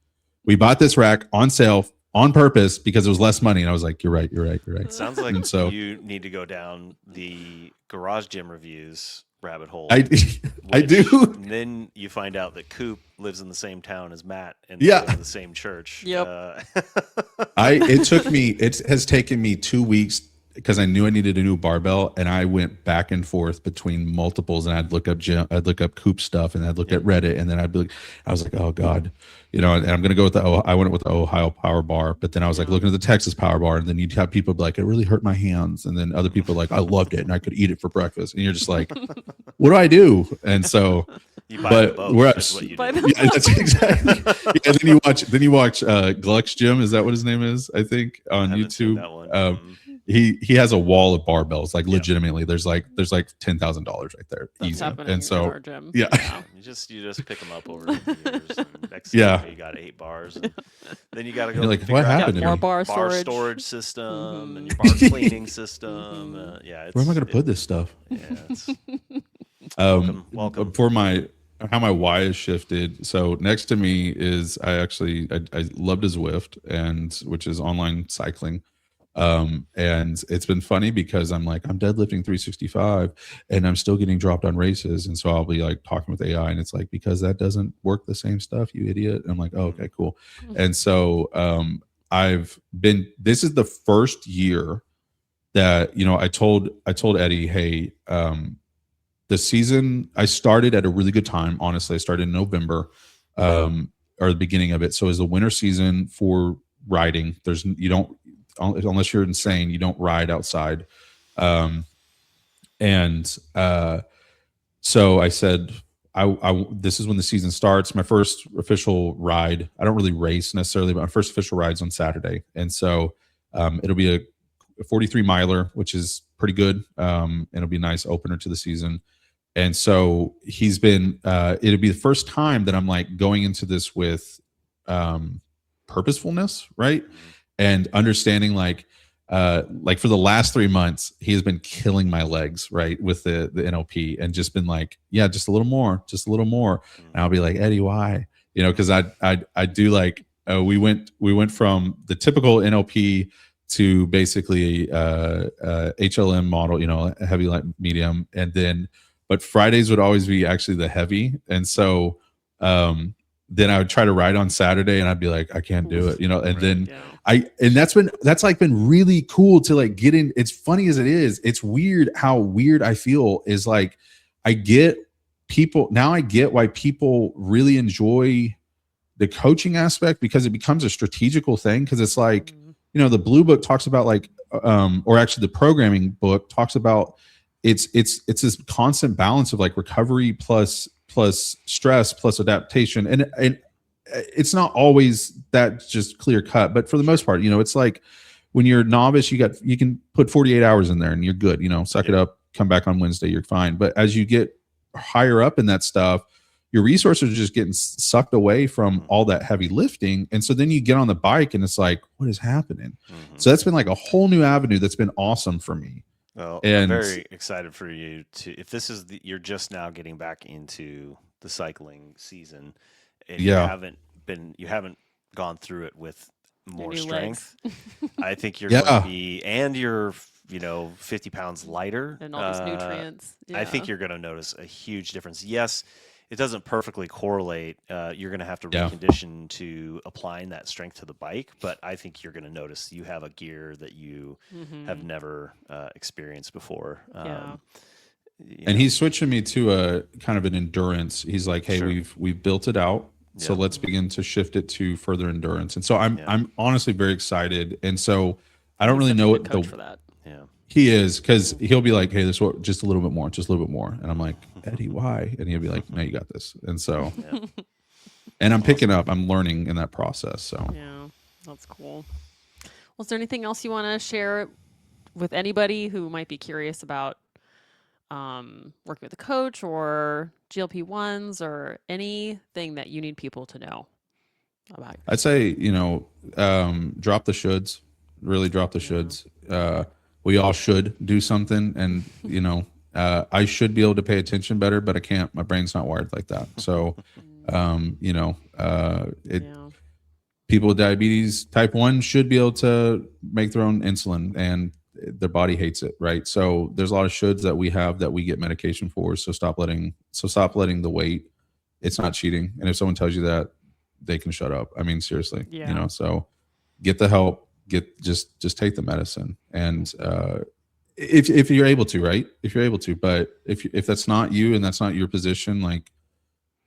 we bought this rack on sale on purpose because it was less money. And I was like, you're right. It sounds like And so- you need to go down the garage gym reviews rabbit hole. I do. And then you find out that Coop lives in the same town as Matt and Yeah. they go to the same church. Yep. It has taken me 2 weeks because I knew I needed a new barbell, and I went back and forth between multiples, and I'd look up Coop stuff, and I'd look at Reddit, and then I was like, oh God, and I'm going to go with I went with the Ohio Power Bar, but then I was like looking at the Texas Power Bar, and then you'd have people be like, it really hurt my hands. And then other people like, I loved it and I could eat it for breakfast. And you're just like, what do I do? And so, You buy but them both, we're is what you Buy do. them- yeah, that's exactly. Yeah, then you watch Gluck's Gym. Is that what his name is? I think on Haven't seen YouTube. that one. He has a wall of barbells, like legitimately. There's like $10,000 right there, That's easy. happening And in so our gym. yeah. You just pick them up over the years. And next thing Yeah. you know, you got 8 bars. And then you got to go You're like, figure what out happened your to More me? bar bar storage. system and Mhm. your bar cleaning system. Yeah, Where am I going to put this stuff? Yeah, it's, welcome. For how my why is shifted. So next to me is I love to Zwift, and which is online cycling. And it's been funny because I'm deadlifting 365 and I'm still getting dropped on races. And so I'll be like talking with AI, and it's like, because that doesn't work the same stuff, you idiot. And I'm like, oh, okay, cool. And so this is the first year that, I told Eddie, hey, the season, I started at a really good time. Honestly, I started in November, or the beginning of it. So as the winter season for riding, unless you're insane, you don't ride outside. So I said, this is when the season starts. My first official ride, I don't really race necessarily, but my first official ride's on Saturday. And so it'll be a 43 miler, which is pretty good. And it'll be a nice opener to the season. And so it'll be the first time that I'm like going into this with purposefulness, right? And understanding like for the last 3 months, he has been killing my legs, right, with the NLP, and just been like, yeah, just a little more. And I'll be like, Eddie, why? Because I do like we went from the typical NLP to basically HLM model, heavy, light, medium, and then but Fridays would always be actually the heavy, and so then I would try to ride on Saturday, and I'd be like, I can't do it, and then. Yeah. That's been really cool to like get in. It's funny as it is. It's weird how weird I feel is like, I get why people really enjoy the coaching aspect, because it becomes a strategical thing. Cause it's like, the blue book talks about like, or actually the programming book talks about it's this constant balance of like recovery plus stress plus adaptation. And it's not always that just clear cut, but for the most part, it's like when you're a novice, you can put 48 hours in there and you're good, suck it up, come back on Wednesday, you're fine. But as you get higher up in that stuff, your resources are just getting sucked away from all that heavy lifting. And so then you get on the bike and it's like, what is happening? So that's been like a whole new avenue that's been awesome for me. Well, And- I'm very excited for you if this is you're just now getting back into the cycling season, and Yeah. you haven't gone through it with more new strength. I think you're Yeah. going to be, and you're 50 pounds lighter, And all these nutrients. I think Yeah. you're going to notice a huge difference. Yes, it doesn't perfectly correlate. You're going to have to Yeah. recondition to applying that strength to the bike, but I think you're going to notice you have a gear that you have never experienced before. Yeah. And he's switching me to a kind of an endurance. He's like, hey, Sure. we've built it out. So Yeah. let's begin to shift it to further endurance. And so I'm honestly very excited. And so I don't really Such a know good what coach for that. Yeah. he is, because he'll be like, hey, just a little bit more. And I'm like, Eddie, why? And he'll be like, no, you got this. And so, Yeah. and I'm picking up, I'm learning in that process. So Yeah, that's cool. Well, is there anything else you want to share with anybody who might be curious about working with a coach or GLP-1s or anything that you need people to know about? I'd say, drop the shoulds, really drop the shoulds. We all should do something. And, I should be able to pay attention better, but I can't. My brain's not wired like that. So, Yeah. people with diabetes type 1 should be able to make their own insulin, and their body hates it, right? So there's a lot of shoulds that we have that we get medication for. So stop letting the weight. It's not cheating. And if someone tells you that, they can shut up. I mean, seriously, Yeah. so get the help, just take the medicine. And if you're able to, right? If you're able to, but if that's not you and that's not your position, like,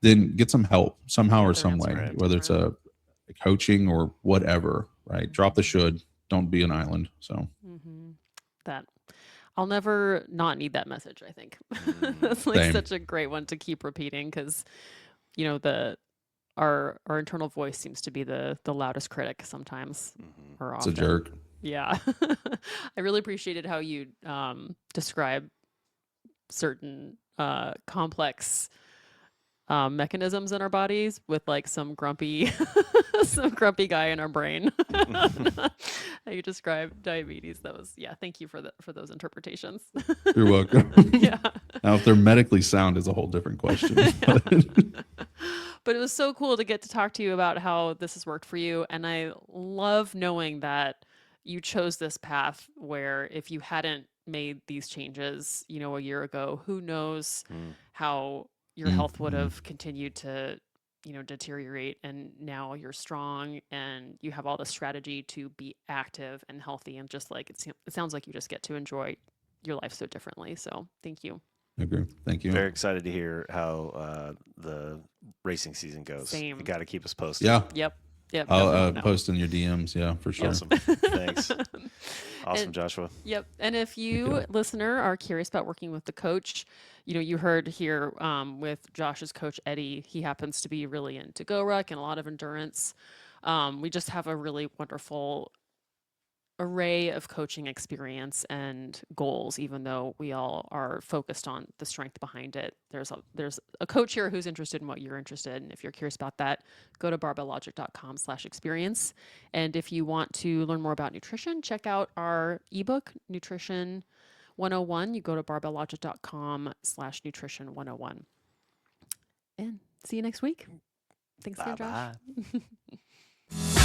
then get some help somehow or some way, right. whether it's a coaching or whatever, right? Drop the should, don't be an island. So That I'll never not need that message, I think. That's like Same. such a great one to keep repeating because, our internal voice seems to be the loudest critic sometimes or it's often. a jerk. Yeah. I really appreciated how you describe certain complex mechanisms in our bodies with like some grumpy guy in our brain. How you describe diabetes. That was, thank you for those interpretations. You're welcome. Yeah. Now, if they're medically sound is a whole different question. But it was so cool to get to talk to you about how this has worked for you. And I love knowing that you chose this path where if you hadn't made these changes, a year ago, who knows how your health would have continued to, deteriorate. And now you're strong and you have all the strategy to be active and healthy. And just like, it sounds like you just get to enjoy your life so differently. So thank you. I agree. Thank you. Very excited to hear how the racing season goes. Same. You got to keep us posted. Yeah. Yep. I'll definitely. post in your DMs. Yeah, for sure. Awesome. Thanks. Awesome, And- Joshua. Yep. And if you, listener, are curious about working with the coach, you heard here with Josh's coach, Eddie, he happens to be really into GoRuck and a lot of endurance. We just have a really wonderful array of coaching experience and goals, even though we all are focused on the strength behind it. There's a coach here who's interested in what you're interested in. If you're curious about that, go to barbelllogic.com/experience. And if you want to learn more about nutrition, check out our ebook, Nutrition 101. You go to barbelllogic.com/nutrition 101. And see you next week. Thanks again, Josh. Bye-bye.